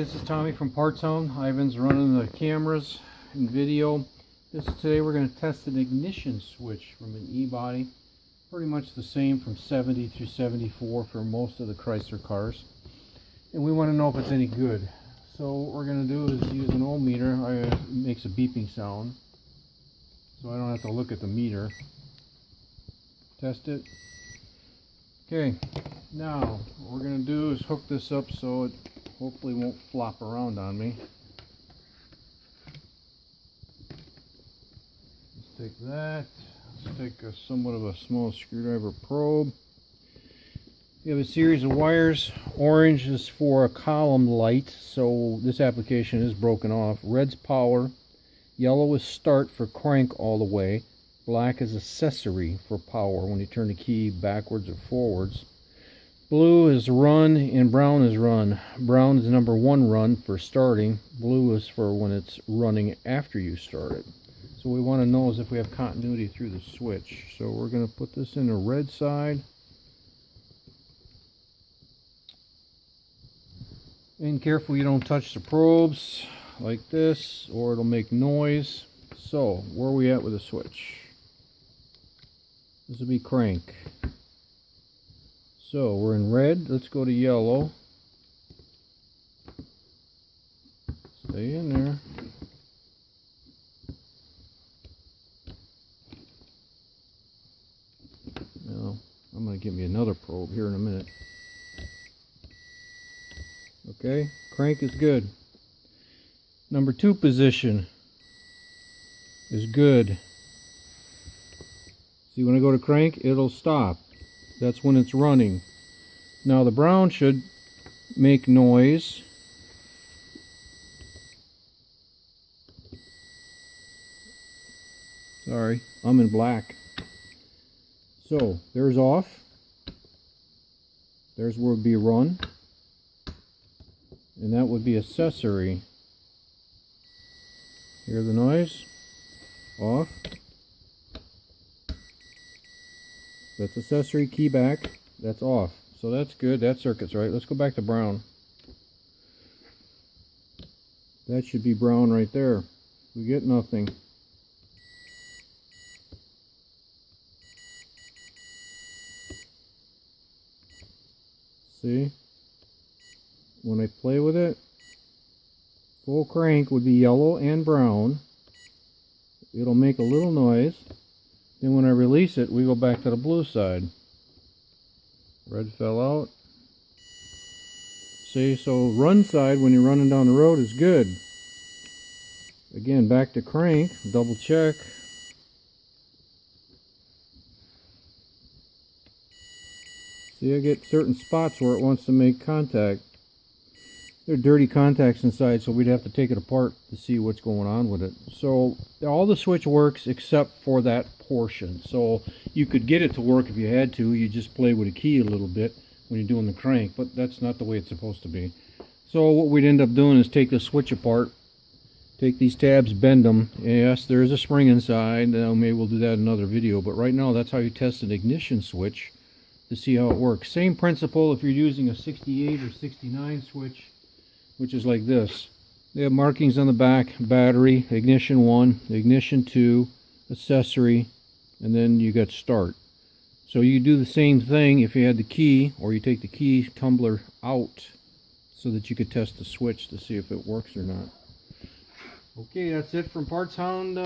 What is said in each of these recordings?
this is Tommy from Parts Hound. Ivan's running the cameras and video. Today we're going to test an ignition switch from an e-body. Pretty much the same from 70 through 74 for most of the Chrysler cars. And we want to know if it's any good. So what we're going to do is use an ohm meter. It makes a beeping sound, so I don't have to look at the meter. Test it. Okay, now what we're going to do is hook this up so it hopefully won't flop around on me. Let's take that. Let's take somewhat of a small screwdriver probe. We have a series of wires. Orange is for a column light, so this application is broken off. Red's power. Yellow is start for crank all the way. Black is accessory for power when you turn the key backwards or forwards. Blue is run and brown is run. Brown is number 1 run for starting. Blue is for when it's running after you start it. So we want to know is if we have continuity through the switch. So we're going to put this in the red side. And careful you don't touch the probes like this or it'll make noise. So where are we at with the switch? This will be crank. So we're in red. Let's go to yellow. Stay in there. Now I'm going to get me another probe here in a minute. Okay, crank is good. Number 2 position is good. See, when I go to crank, it'll stop. That's when it's running. Now the brown should make noise. Sorry, I'm in black. So, there's off. There's where it would be run. And that would be accessory. Hear the noise? Off. That's accessory, key back. That's off. So that's good. That circuit's right. Let's go back to brown. That should be brown right there. We get nothing. See? When I play with it, full crank would be yellow and brown. It'll make a little noise. Then when I release it, we go back to the blue side. Red fell out. See, so run side when you're running down the road is good. Again, back to crank, double check. See, I get certain spots where it wants to make contact. There are dirty contacts inside, so we'd have to take it apart to see what's going on with it. So all the switch works except for that portion. So you could get it to work if you had to. You just play with a key a little bit when you're doing the crank, but that's not the way it's supposed to be. So what we'd end up doing is take the switch apart, take these tabs, bend them. Yes, there's a spring inside. Maybe we'll do that in another video, but right now that's how you test an ignition switch to see how it works. Same principle if you're using a 68 or 69 switch, which is like this. They have markings on the back: battery, ignition 1, ignition 2, accessory, and then you got start. So you do the same thing if you had the key, or you take the key tumbler out so that you could test the switch to see if it works or not. Okay, that's it from Parts Hound,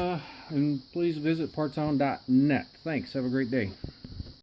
and please visit partshound.net. Thanks, have a great day.